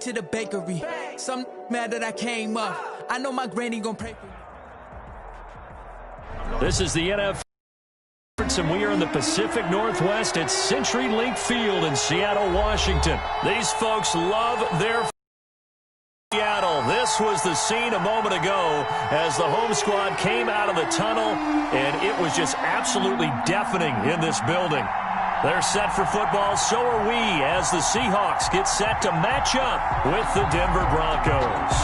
to the bakery. Some mad that I came up. I know my granny gonna pray for me. This is the NFL. And we are in the Pacific Northwest at CenturyLink Field in Seattle, Washington. These folks love their Seattle. This was the scene a moment ago as the home squad came out of the tunnel, and it was just absolutely deafening in this building. They're set for football, so are we, as the Seahawks get set to match up with the Denver Broncos.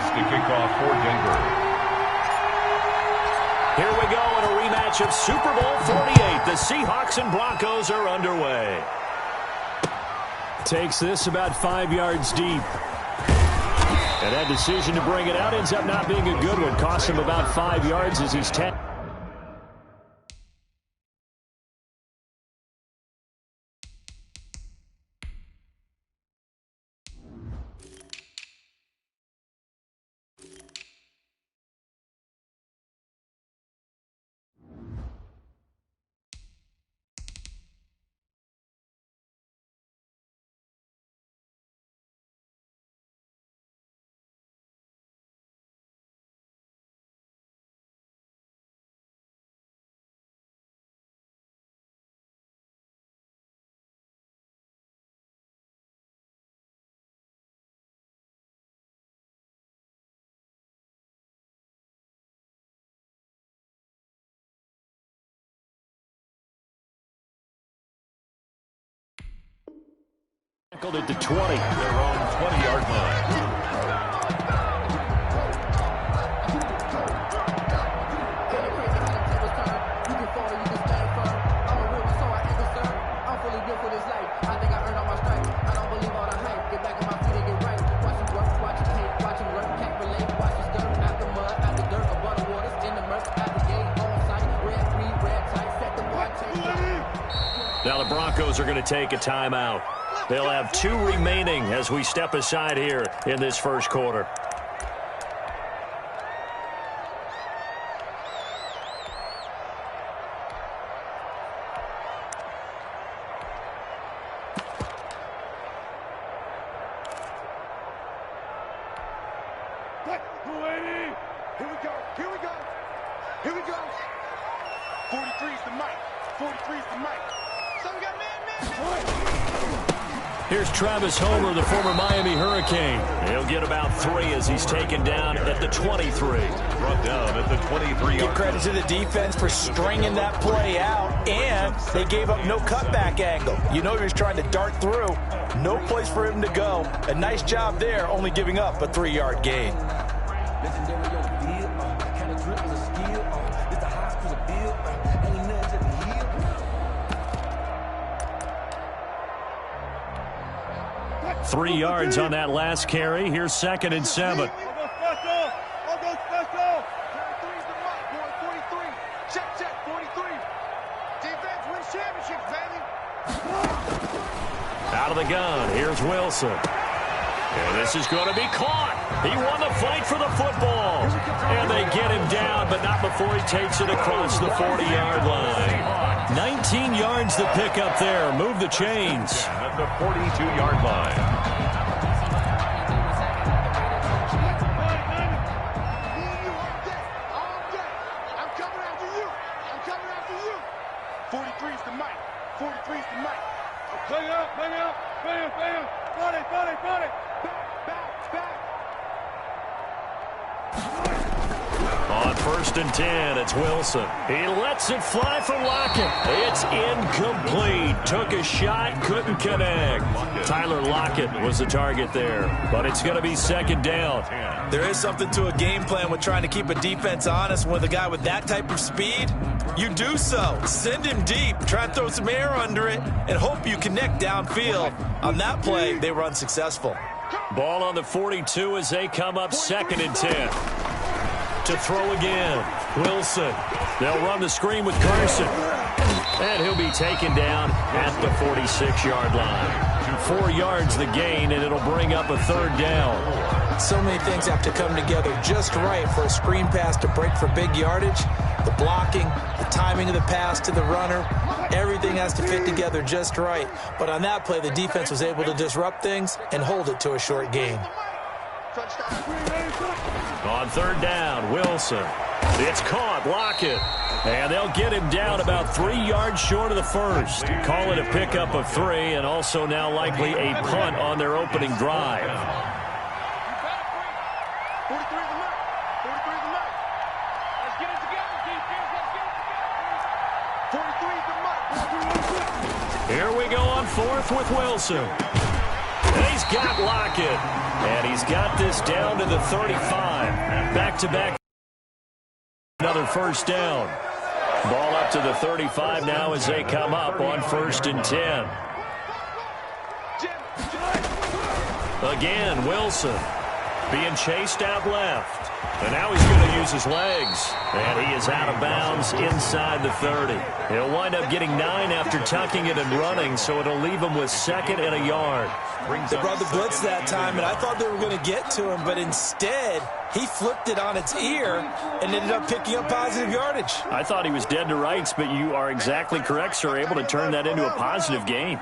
To kick off for Denver. Here we go in a rematch of Super Bowl 48. The Seahawks and Broncos are underway. Takes this about 5 yards deep. And that decision to bring it out ends up not being a good one. Costs him about 5 yards as he's 10. Tackled at the 20. Their own 20-yard line. Now the Broncos are going to take a timeout. They'll have 2 remaining as we step aside here in this first quarter. Here we go. Here we go. Here we go. 43's the mic. 43's the mic. So we got man. Here's Travis Homer, the former Miami Hurricane. He'll get about 3 as he's taken down at the 23. Brought down at the 23. Give credit to the defense for stringing that play out, and they gave up no cutback angle. You know he was trying to dart through. No place for him to go. A nice job there, only giving up a 3-yard gain. 3 yards on that last carry. Here's 2nd and 7. I'll go special. 43's the mic, boy. 43. Check. 43. Defense wins championships, baby. Out of the gun. Here's Wilson. And this is going to be caught. He won the fight for the football. And they get him down, but not before he takes it across the 40-yard line. 19 yards to pick up there. Move the chains. At the 42-yard line. On 1st and 10, it's Wilson. He lets it fly for Lockett. It's incomplete. Took a shot, couldn't connect. Tyler Lockett was the target there, but it's going to be 2nd down. There is something to a game plan with trying to keep a defense honest. With a guy with that type of speed, you do so. Send him deep, try and throw some air under it, and hope you connect downfield. On that play, they were unsuccessful. Ball on the 42 as they come up 2nd and 10. To throw again. Wilson. They'll run the screen with Carson. And he'll be taken down at the 46-yard line. 4 yards the gain, and it'll bring up a third down. So many things have to come together just right for a screen pass to break for big yardage. The blocking, the timing of the pass to the runner, everything has to fit together just right. But on that play, the defense was able to disrupt things and hold it to a short gain. On third down, Wilson. It's caught. Lockett. And they'll get him down about 3 yards short of the first. Call it a pickup of 3, and also now likely a punt on their opening drive. 43 is the mark. 43 is the mark. Let's get it together, defense. Let's get it together. 43 is the mark. Here we go on fourth with Wilson. And he's got Lockett. And he's got this down to the 35. Back-to-back. Another first down. Ball up to the 35 now as they come up on 1st and 10. Again, Wilson being chased out left. And now he's going to use his legs. And he is out of bounds inside the 30. He'll wind up getting 9 after tucking it and running, so it'll leave him with 2nd and a yard. They brought the blitz that time, and I thought they were going to get to him, but instead he flipped it on its ear and ended up picking up positive yardage. I thought he was dead to rights, but you are exactly correct, sir, able to turn that into a positive gain.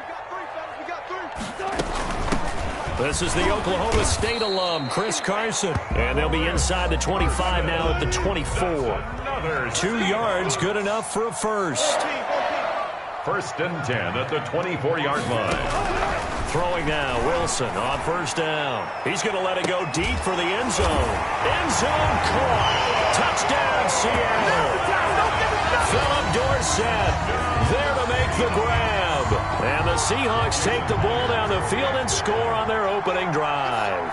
This is the Oklahoma State alum, Chris Carson. And they'll be inside the 25 now at the 24. 2 yards, good enough for a first. 1st and 10 at the 24-yard line. Throwing now, Wilson on 1st down. He's going to let it go deep for the end zone. End zone caught. Touchdown, Seattle. Philip Dorsett there to make the grab. And the Seahawks take the ball down the field and score on their opening drive.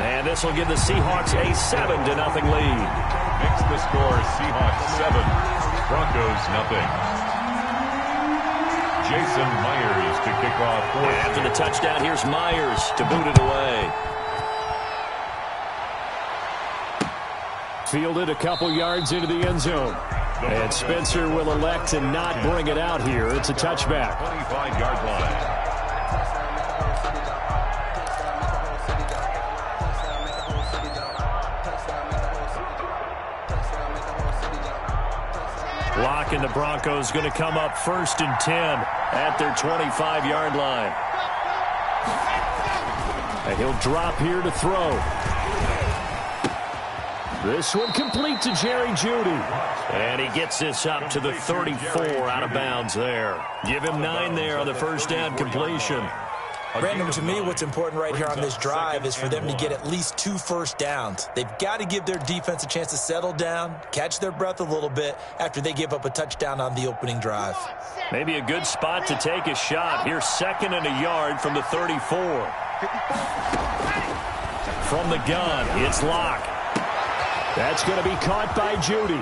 And this will give the Seahawks a 7-0 lead. Makes the score Seahawks 7, Broncos 0. Jason Myers to kick off. After the touchdown, here's Myers to boot it away. Fielded a couple yards into the end zone. And Spencer will elect to not bring it out here. It's a touchback. 25-yard line. Lock and the Broncos going to come up 1st and 10 at their 25-yard line. And he'll drop here to throw. This one complete to Jerry Jeudy. And he gets this up to the 34 out of bounds there. Give him 9 there on the 1st down completion. Brandon, to me, what's important right here on this drive is for them to get at least 2 first downs. They've got to give their defense a chance to settle down, catch their breath a little bit after they give up a touchdown on the opening drive. Maybe a good spot to take a shot. Here's 2nd and a yard from the 34. From the gun, it's Locke. That's going to be caught by Jeudy.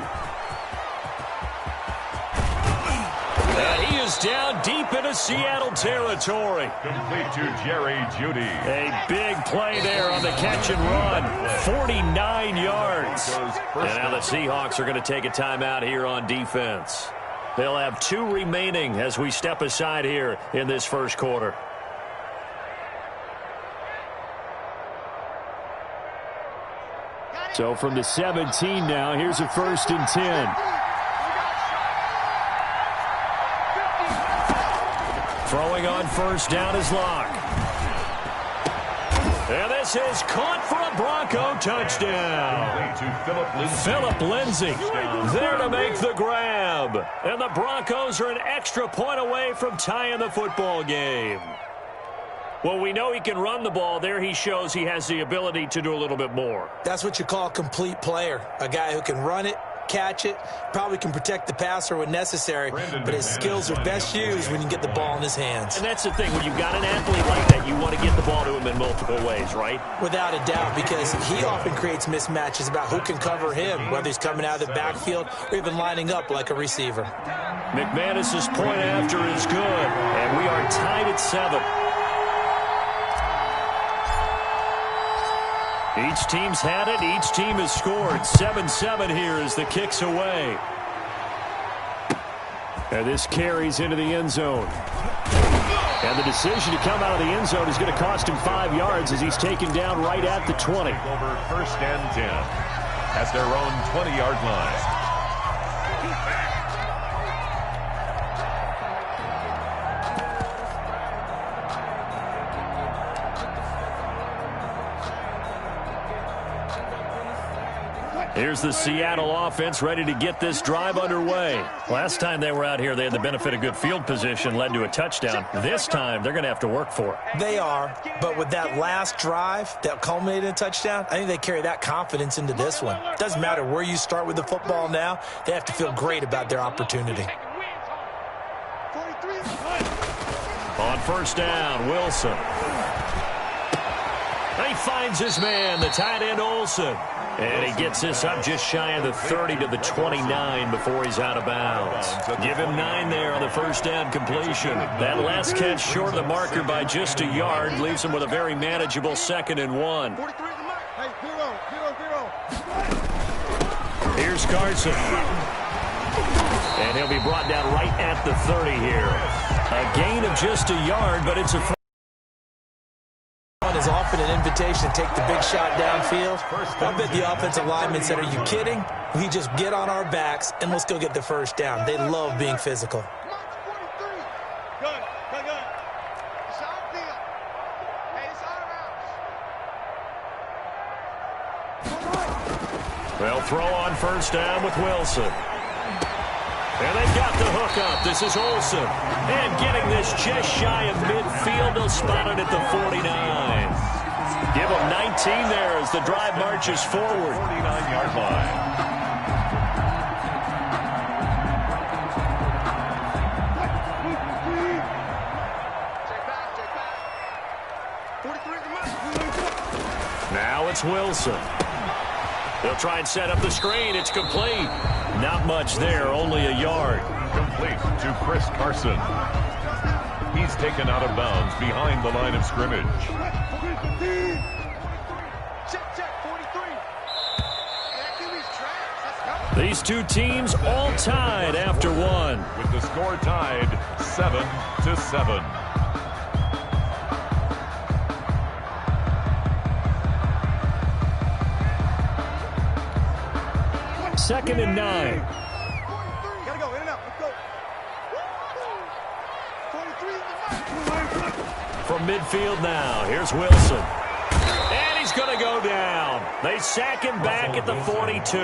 And he is down deep into Seattle territory. Complete to Jerry Jeudy. A big play there on the catch and run. 49 yards. And now the Seahawks are going to take a timeout here on defense. They'll have 2 remaining as we step aside here in this first quarter. So from the 17 now, here's a 1st and 10. Throwing on 1st down is Locke. And this is caught for a Bronco touchdown. Philip Lindsay there to make the grab. And the Broncos are an extra point away from tying the football game. Well, we know he can run the ball. There he shows he has the ability to do a little bit more. That's what you call a complete player. A guy who can run it, catch it, probably can protect the passer when necessary, but his skills are best used when you get the ball in his hands. And that's the thing. When you've got an athlete like that, you want to get the ball to him in multiple ways, right? Without a doubt, because he often creates mismatches about who can cover him, whether he's coming out of the backfield or even lining up like a receiver. McManus's point after is good, and we are tied at 7. Each team's had it. Each team has scored. 7-7 here as the kick's away. And this carries into the end zone. And the decision to come out of the end zone is going to cost him 5 yards as he's taken down right at the 20. Over 1st and 10 at their own 20-yard line. Here's the Seattle offense ready to get this drive underway. Last time they were out here, they had the benefit of good field position, led to a touchdown. This time, they're going to have to work for it. They are, but with that last drive that culminated in a touchdown, I think they carry that confidence into this one. Doesn't matter where you start with the football now, they have to feel great about their opportunity. On 1st down, Wilson. He finds his man, the tight end Olsen. And he gets this up just shy of the 30 to the 29 before he's out of bounds. Give him 9 there on the 1st down completion. That last catch short of the marker by just a yard leaves him with a very manageable 2nd and 1. Here's Carson. And he'll be brought down right at the 30 here. A gain of just a yard, but it's a is often an invitation to take the big shot downfield. I bet the offensive lineman said, are you kidding? We just get on our backs and let's go get the 1st down. They love being physical. They'll throw on 1st down with Wilson. And they've got the hook up. This is Olsen. And getting this just shy of midfield. They'll spot it at the 49. Give them 19 there as the drive marches forward. 49-yard line. Now it's Wilson. They'll try and set up the screen. It's complete. Not much there, only a yard. Complete to Chris Carson. He's taken out of bounds behind the line of scrimmage. These two teams all tied after one. With the score tied 7-7. 2nd and 9. Gotta go, in and out, let's go. 43. From midfield now, here's Wilson. And he's going to go down. They sack him back at the 42.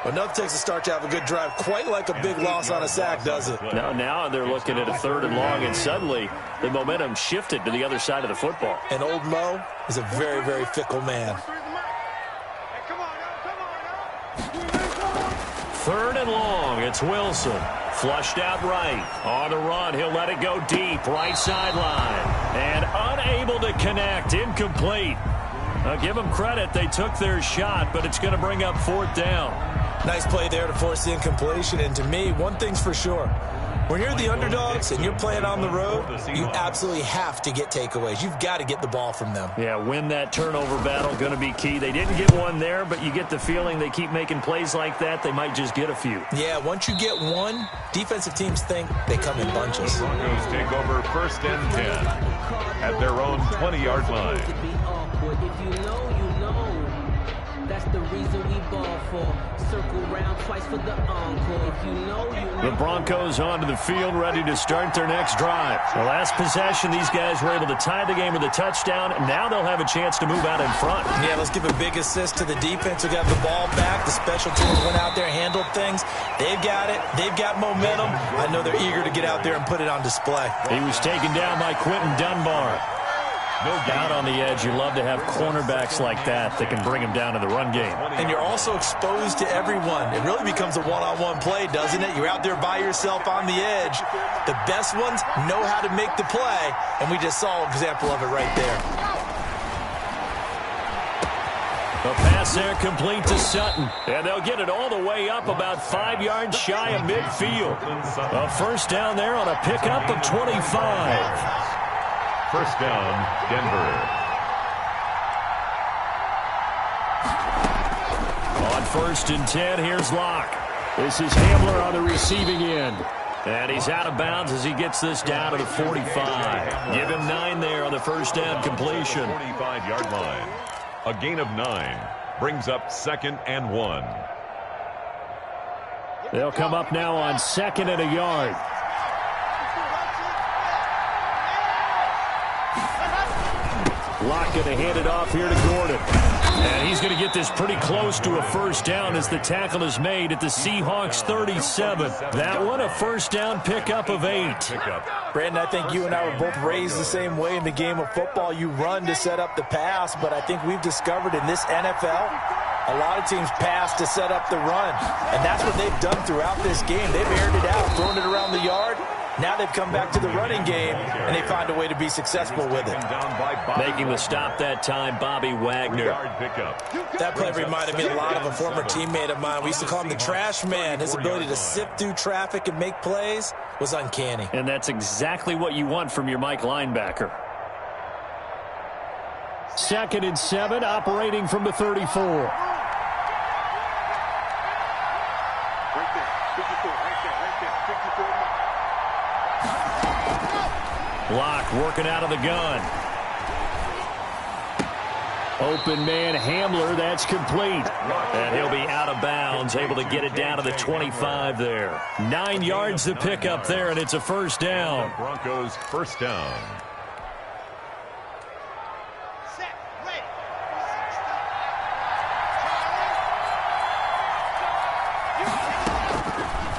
Well, nothing takes a start to have a good drive, quite like a big loss on a sack, does it? No, now they're looking at a 3rd and long, and suddenly the momentum shifted to the other side of the football. And old Mo is a very, very fickle man. 3rd and long, it's Wilson. Flushed out right. On the run, he'll let it go deep. Right sideline. And unable to connect. Incomplete. Now, give them credit. They took their shot, but it's going to bring up 4th down. Nice play there to force the incompletion. And to me, one thing's for sure. When you're the underdogs and you're playing on the road, you absolutely have to get takeaways. You've got to get the ball from them. Yeah, win that turnover battle, going to be key. They didn't get one there, but you get the feeling they keep making plays like that, they might just get a few. Yeah, once you get one, defensive teams think they come in bunches. Broncos take over 1st and 10 at their own 20-yard line. If you know, you know. That's the reason we ball for. Circle round twice for the encore. If you know, you know. The Broncos onto the field, ready to start their next drive. The last possession, these guys were able to tie the game with a touchdown. Now they'll have a chance to move out in front. Yeah, let's give a big assist to the defense who got the ball back. The special teams went out there, handled things. They've got it. They've got momentum. I know they're eager to get out there and put it on display. He was taken down by Quentin Dunbar. Out on the edge, you love to have cornerbacks like that can bring him down in the run game. And you're also exposed to everyone. It really becomes a one-on-one play, doesn't it? You're out there by yourself on the edge. The best ones know how to make the play, and we just saw an example of it right there. A pass there complete to Sutton. And they'll get it all the way up about 5 yards shy of midfield. A 1st down there on a pickup of 25. 1st down, Denver. 1st and 10. Here's Locke. This is Hamler on the receiving end. And he's out of bounds as he gets this down to the 45. Give him 9 there on the first down completion. 45-yard line. A gain of 9 brings up 2nd and 1. They'll come up now on 2nd and a yard. Locke going to hand it off here to Gordon. And he's going to get this pretty close to a first down as the tackle is made at the Seahawks 37. That one a first down pickup of 8. Brandon, I think you and I were both raised the same way in the game of football. You run to set up the pass, but I think we've discovered in this NFL, a lot of teams pass to set up the run. And that's what they've done throughout this game. They've aired it out, thrown it around the yard. Now they've come back to the running game, and they find a way to be successful with it. Making the stop that time, Bobby Wagner. That play reminded me a lot of a former teammate of mine. We used to call him the trash man. His ability to sift through traffic and make plays was uncanny. And that's exactly what you want from your Mike linebacker. 2nd and 7, operating from the 34. Right there. 54. Right there. 54. Locke working out of the gun. Open man Hamler, that's complete. And he'll be out of bounds, able to get it down to the 25 there. 9 yards to pick up there, and it's a first down. Broncos first down.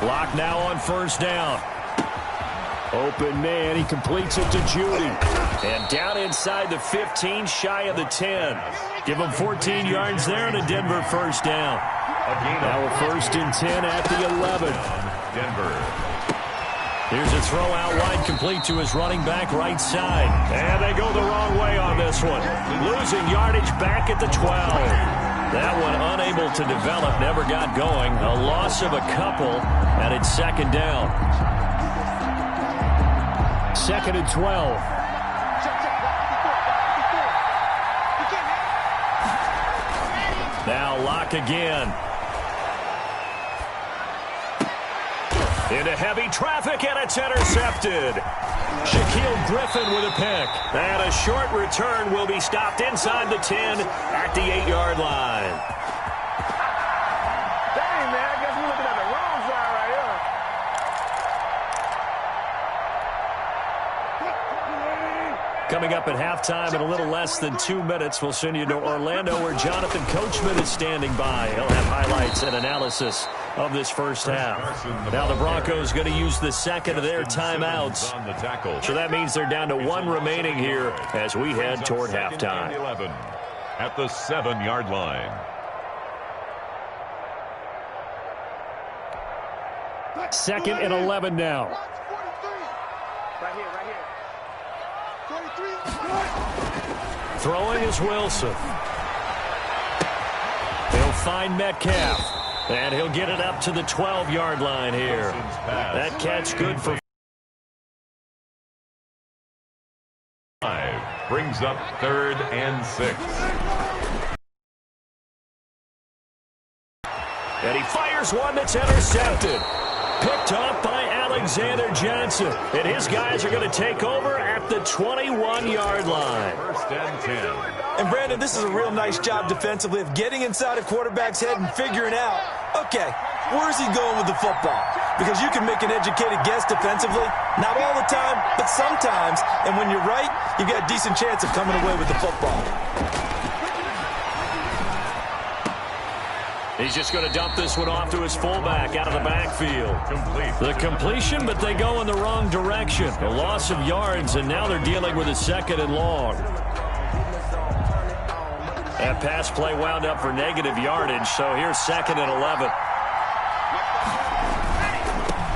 Locke now on first down. Open man, he completes it to Judy. And down inside the 15, shy of the 10. Give him 14 yards there and a Denver first down. Now a 1st and 10 at the 11. Denver. Here's a throw out wide, complete to his running back right side. And they go the wrong way on this one. Losing yardage back at the 12. That one unable to develop, never got going. A loss of a couple, and it's 2nd down. 2nd and 12. Now Locke again. Into heavy traffic, and it's intercepted. Shaquille Griffin with a pick. And a short return will be stopped inside the 10 at the 8-yard line. Dang, man, I guess we're looking at the wrong side right here. Coming up at halftime in a little less than 2 minutes, we'll send you to Orlando where Jonathan Coachman is standing by. He'll have highlights and analysis of this first half. Now the Broncos going to use the 2nd of their timeouts. So that means they're down to 1 remaining here as we head toward halftime. 11 at the 7-yard line. 2nd and 11 now. Right here, right here. 23. Throwing is Wilson. He'll find Metcalf. And he'll get it up to the 12-yard line here. That catch good for 5. Brings up 3rd and 6. And he fires one that's intercepted. Picked off by Alexander Johnson. And his guys are going to take over at the 21-yard line. 1st and 10. And, Brandon, this is a real nice job defensively of getting inside a quarterback's head and figuring out, okay, where's he going with the football? Because you can make an educated guess defensively, not all the time, but sometimes. And when you're right, you've got a decent chance of coming away with the football. He's just going to dump this one off to his fullback out of the backfield. The completion, but they go in the wrong direction. A loss of yards, and now they're dealing with a 2nd and long. That pass play wound up for negative yardage, so here's 2nd and 11.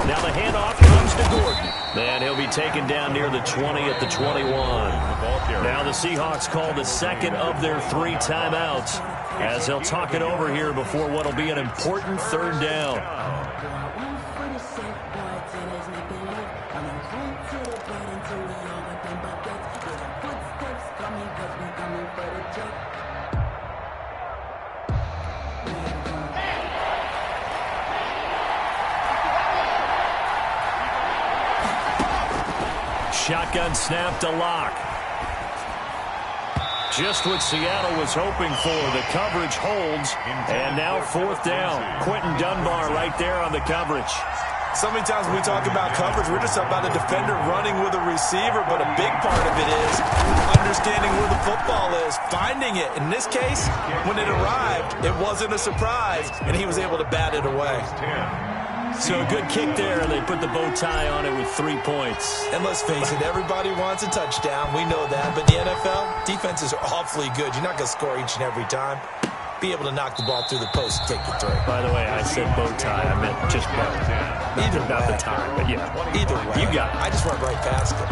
Now the handoff comes to Gordon. And he'll be taken down near the 20 at the 21. Now the Seahawks call the 2nd of their 3 timeouts as they'll talk it over here before what will be an important 3rd down. shotgun snap to Locke. Just what Seattle was hoping for. The coverage holds, and now fourth down. Quentin Dunbar right there on the coverage. So many times when we talk about coverage, we're just about a defender running with a receiver, but a big part of it is understanding where the football is, finding it. In this case, when it arrived, it wasn't a surprise, and he was able to bat it away. So a good kick there, and they put the bow tie on it with 3 points. And let's face it, everybody wants a touchdown. We know that. But the NFL, defenses are awfully good. You're not going to score each and every time. Be able to knock the ball through the post and take the throw. By the way, I said bow tie. I meant just bow. Either about way. the tie, but yeah. Either way. You got it. I just went right past it.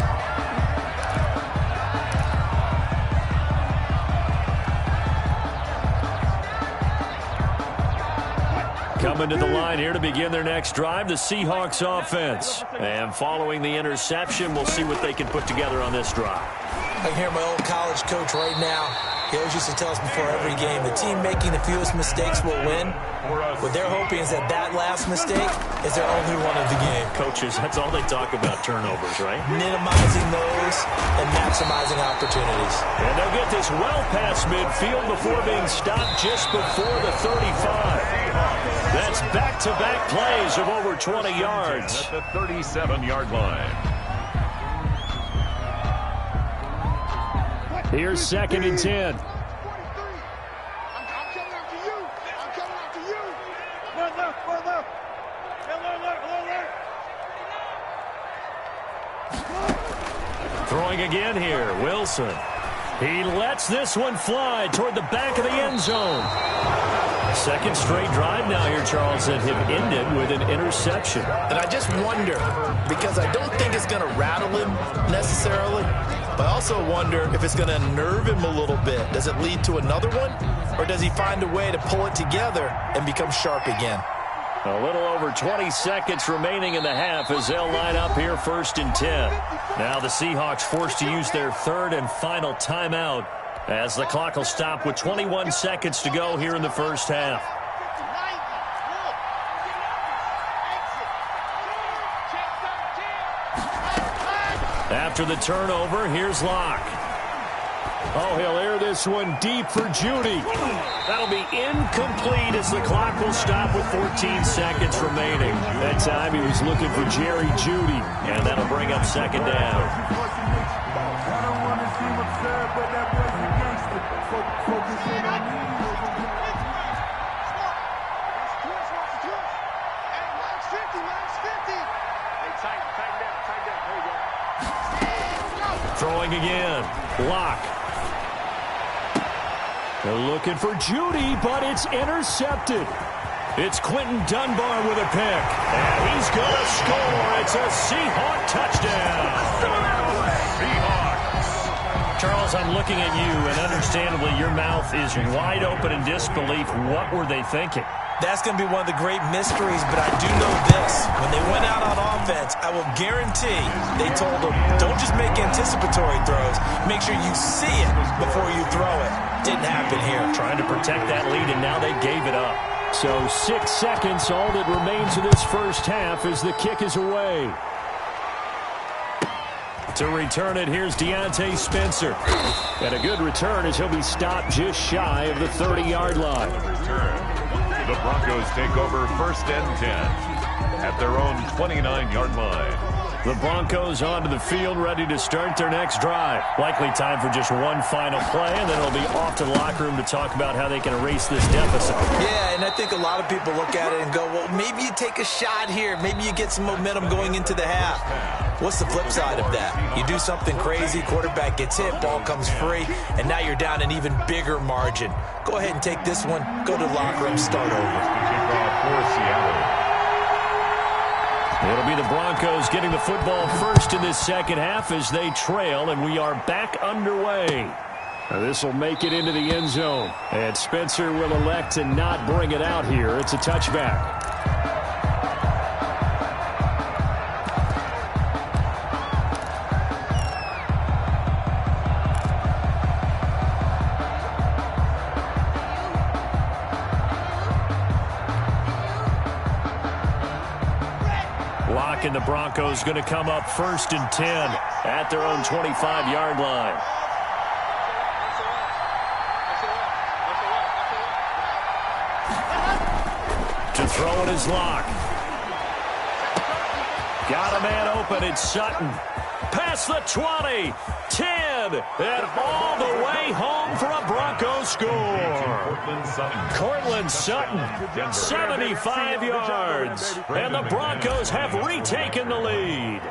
Coming to the line here to begin their next drive, the Seahawks offense. And following the interception, we'll see what they can put together on this drive. I can hear my old college coach right now. He always used to tell us before every game, the team making the fewest mistakes will win. What they're hoping is that that last mistake is their only one of the game. Coaches, that's all they talk about, turnovers, right? Minimizing those and maximizing opportunities. And they'll get this well past midfield before being stopped just before the 35. That's back-to-back plays of over 20 yards. At the 37-yard line. Here's 2nd and 10. I'm coming after you. I'm coming after you. One left. Throwing again here, Wilson. He lets this one fly toward the back of the end zone. Second straight drive now here, Charles, that have ended with an interception. And I just wonder, because I don't think it's going to rattle him necessarily, but I also wonder if it's going to unnerve him a little bit. Does it lead to another one, or does he find a way to pull it together and become sharp again? A little over 20 seconds remaining in the half as they'll line up here 1st and 10. Now the Seahawks forced to use their third and final timeout as the clock will stop with 21 seconds to go here in the first half. After the turnover, here's Locke. Oh, he'll air this one deep for Judy. That'll be incomplete as the clock will stop with 14 seconds remaining. That time he was looking for Jerry Judy, and that'll bring up 2nd down. Throwing again, Locke. They're looking for Judy, but it's intercepted. It's Quentin Dunbar with a pick, and he's going to score. It's a Seahawk touchdown. Seahawks. Charles, I'm looking at you, and understandably, your mouth is wide open in disbelief. What were they thinking? That's going to be one of the great mysteries, but I do know this. When they went out on offense, I will guarantee they told them, don't just make anticipatory throws. Make sure you see it before you throw it. Didn't happen here. Trying to protect that lead, and now they gave it up. So 6 seconds, all that remains of this first half as the kick is away. To return it, here's Deontay Spencer. And a good return as he'll be stopped just shy of the 30-yard line. The Broncos take over 1st and 10 at their own 29-yard line. The Broncos onto the field, ready to start their next drive. Likely time for just one final play, and then it'll be off to the locker room to talk about how they can erase this deficit. Yeah, and I think a lot of people look at it and go, well, maybe you take a shot here. Maybe you get some momentum going into the half. What's the flip side of that? You do something crazy, quarterback gets hit, ball comes free, and now you're down an even bigger margin. Go ahead and take this one, go to the locker room, start over. Kickoff for Seattle. It'll be the Broncos getting the football first in this second half as they trail, and we are back underway. This will make it into the end zone, and Spencer will elect to not bring it out here. It's a touchback. back, and the Broncos going to come up 1st and 10 at their own 25-yard line. To throw it is Locke. Got a man open. It's Sutton. Past the 20, 10, and all the way home for a Broncos score. Cortland Sutton, 75 yards, and the Broncos have retaken the lead.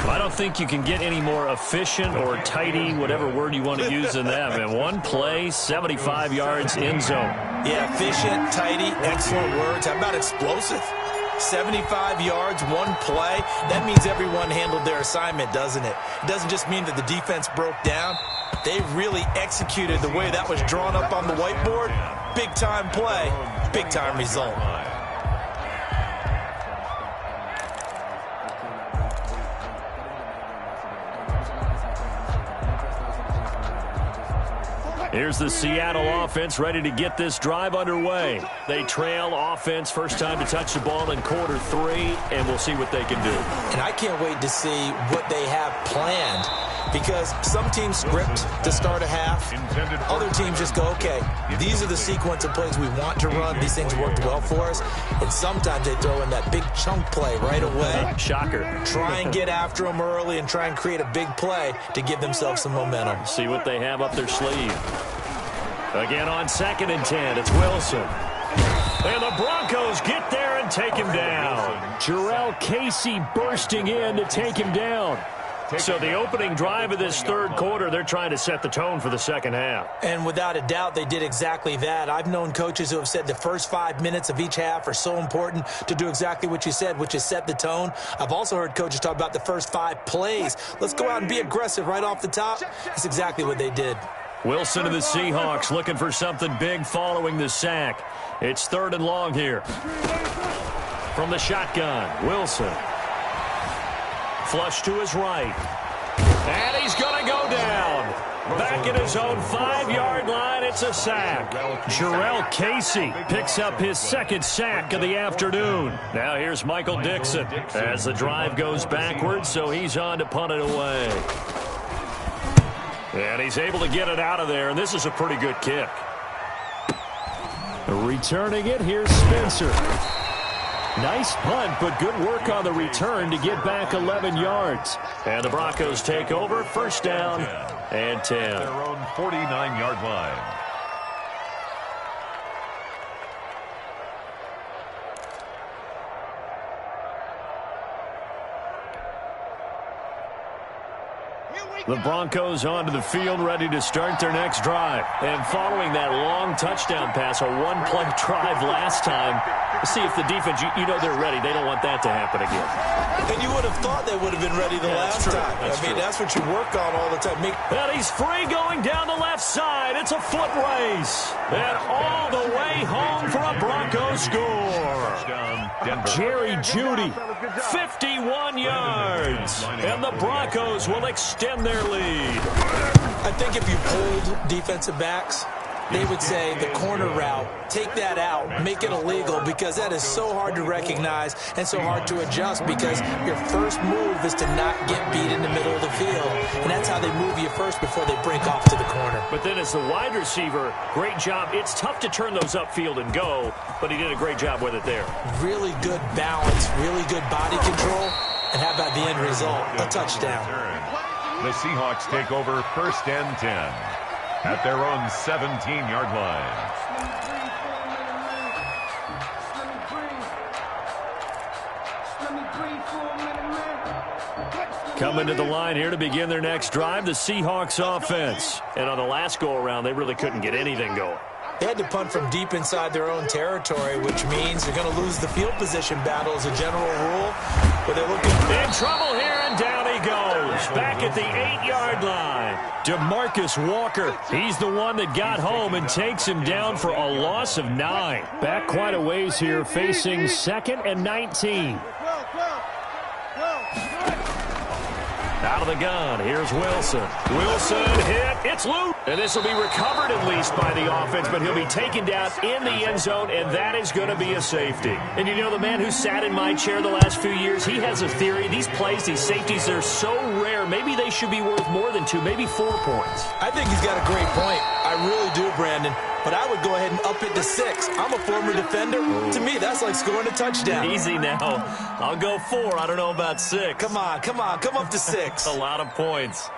I don't think you can get any more efficient or tidy, whatever word you want to use than that. And one play, 75 yards, end zone. Yeah, efficient, tidy, excellent words. How about explosive? 75 yards, one play. That means everyone handled their assignment, doesn't it? It doesn't just mean that the defense broke down. They really executed the way that was drawn up on the whiteboard. Big-time play, big-time result. Here's the Seattle offense ready to get this drive underway. They trail offense, first time to touch the ball in quarter 3, and we'll see what they can do. And I can't wait to see what they have planned, because some teams script to start a half. Other teams just go, okay, these are the sequence of plays we want to run. These things worked well for us. And sometimes they throw in that big chunk play right away. Shocker. Try and get after them early and try and create a big play to give themselves some momentum. See what they have up their sleeve. Again on 2nd and 10, it's Wilson. And the Broncos get there and take him down. Jarrell Casey bursting in to take him down. So the opening drive of this third quarter, they're trying to set the tone for the second half. And without a doubt, they did exactly that. I've known coaches who have said the first 5 minutes of each half are so important to do exactly what you said, which is set the tone. I've also heard coaches talk about the first 5 plays. Let's go out and be aggressive right off the top. That's exactly what they did. Wilson and the Seahawks looking for something big following the sack. It's 3rd and long here. From the shotgun, Wilson. Flush to his right. And he's going to go down. Back at his own 5-yard line, it's a sack. Jarrell Casey picks up his 2nd sack of the afternoon. Now here's Michael Dixon as the drive goes backwards, so he's on to punt it away. And he's able to get it out of there, and this is a pretty good kick. Returning it, here's Spencer. Nice punt, but good work on the return to get back 11 yards. And the Broncos take over, 1st down and 10. Their own 49-yard line. The Broncos onto the field, ready to start their next drive. And following that long touchdown pass, a one-play drive last time, see if the defense, you know they're ready. They don't want that to happen again. And you would have thought they would have been ready the last time. That's what you work on all the time. And he's free going down the left side. It's a foot race. And all the way home for a Broncos score. Jerry Jeudy, 51 yards. And the Broncos will extend their lead. I think if you pulled defensive backs, they would say the corner route, take that out, make it illegal, because that is so hard to recognize and so hard to adjust, because your first move is to not get beat in the middle of the field, and that's how they move you first before they break off to the corner. But then as the wide receiver, great job. It's tough to turn those upfield and go, but he did a great job with it there. Really good balance, really good body control, and how about the end result? A touchdown. The Seahawks take over 1st and 10 at their own 17-yard line. Coming to the line here to begin their next drive, the Seahawks offense. And on the last go-around, they really couldn't get anything going. They had to punt from deep inside their own territory, which means they're going to lose the field position battle as a general rule. But they're looking in trouble here, and down he goes. Back at the 8-yard line. DeMarcus Walker, he's the one that got home and takes him down for a loss of 9. Back quite a ways here, facing 2nd and 19. Out of the gun, here's Wilson. Wilson hit gets loose. And this will be recovered at least by the offense, but he'll be taken down in the end zone, and that is going to be a safety. And you know, the man who sat in my chair the last few years, he has a theory. These plays, these safeties, they're so rare. Maybe they should be worth more than 2, maybe 4 points. I think he's got a great point. I really do, Brandon. But I would go ahead and up it to 6. I'm a former defender. To me, that's like scoring a touchdown. Easy now. I'll go 4. I don't know about 6. Come on. Come up to 6. A lot of points.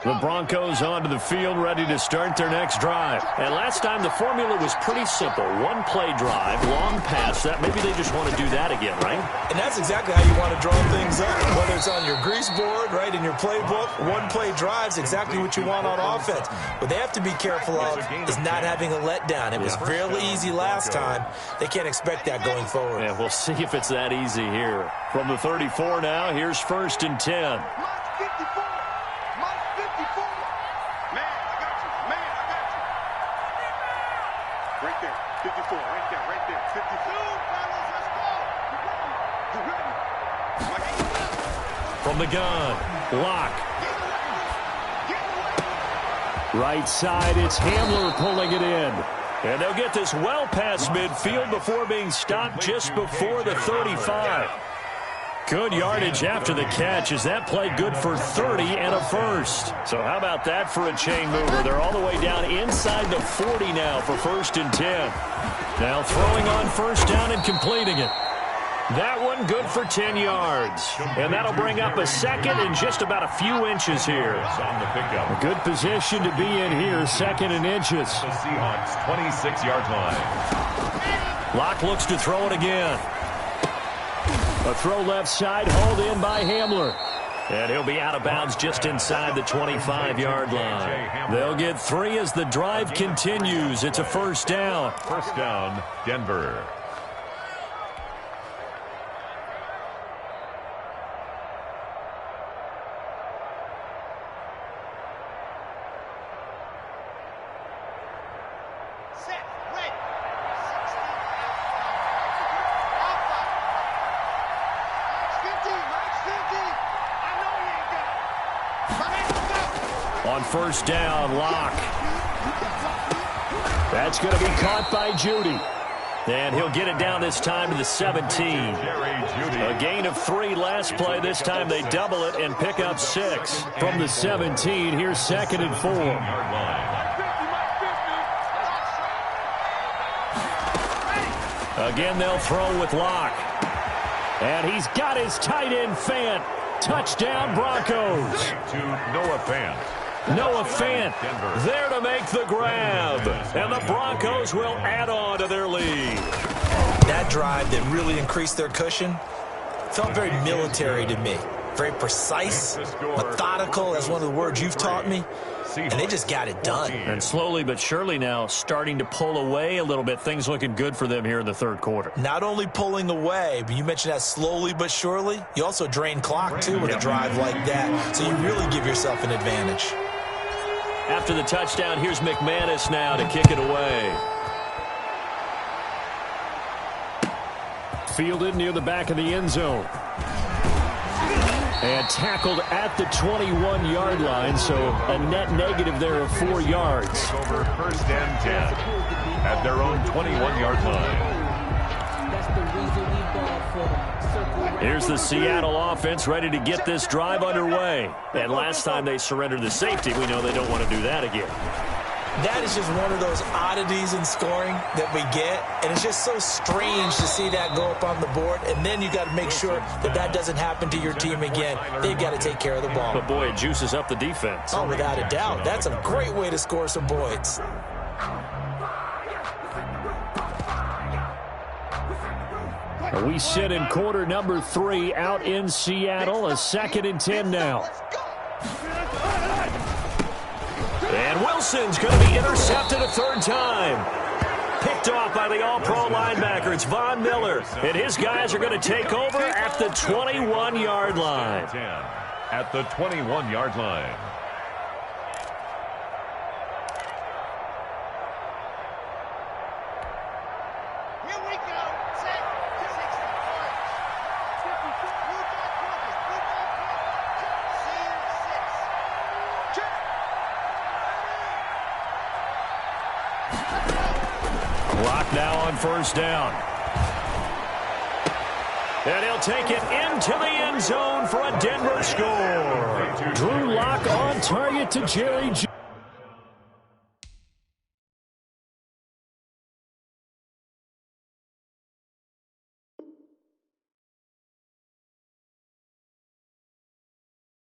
The Broncos onto the field, ready to start their next drive. And last time, the formula was pretty simple. One-play drive, long pass. That maybe they just want to do that again, right? And that's exactly how you want to draw things up. Whether it's on your grease board, right, in your playbook, one-play drive's exactly what you want on offense. What they have to be careful of is not having a letdown. It was fairly easy last time. They can't expect that going forward. Yeah, we'll see if it's that easy here. From the 34 now, here's 1st and 10. From the gun, Locke. Right side, it's Hamler pulling it in. And they'll get this well past midfield before being stopped just before the 35. Good yardage after the catch. Is that play good for 30 and a first? So how about that for a chain mover? They're all the way down inside the 40 now for 1st and 10. Now throwing on 1st down and completing it. That one good for 10 yards. And that'll bring up a 2nd and just about a few inches here. A good position to be in here, 2nd and inches. The Seahawks 26-yard line. Locke looks to throw it again. A throw left side, hauled in by Hamler. And he'll be out of bounds just inside the 25-yard line. They'll get 3 as the drive continues. It's a 1st down. 1st down, Denver. On 1st down, Locke. That's going to be caught by Judy. And he'll get it down this time to the 17. A gain of 3 last play. This time they double it and pick up 6. From the 17, here's 2nd and 4. Again, they'll throw with Locke. And he's got his tight end, Fant. Touchdown, Broncos. To Noah Fant. Noah Fant there to make the grab. And the Broncos will add on to their lead. That drive that really increased their cushion felt very military to me. Very precise, methodical, that's one of the words you've taught me. And they just got it done. And slowly but surely now starting to pull away a little bit. Things looking good for them here in the 3rd quarter. Not only pulling away, but you mentioned that slowly but surely. You also drain clock, too, with a drive like that. So you really give yourself an advantage. After the touchdown, here's McManus now to kick it away. Fielded near the back of the end zone. And tackled at the 21-yard line, so a net negative there of 4 yards. Over 1st and 10 at their own 21-yard line. Here's the Seattle offense ready to get this drive underway. And last time they surrendered the safety, we know they don't want to do that again. That is just one of those oddities in scoring that we get, and it's just so strange to see that go up on the board, and then you got to make sure that that doesn't happen to your team again. They've got to take care of the ball. But boy, it juices up the defense. Oh, without a doubt. That's a great way to score some points. We sit in quarter number 3 out in Seattle. A 2nd and 10 now. And Wilson's going to be intercepted a 3rd time. Picked off by the all-pro linebacker. It's Von Miller. And his guys are going to take over at the 21-yard line. At the 21-yard line. Lock now on first down. And he'll take it into the end zone for a Denver score. Drew Lock on target to Jerry Jones.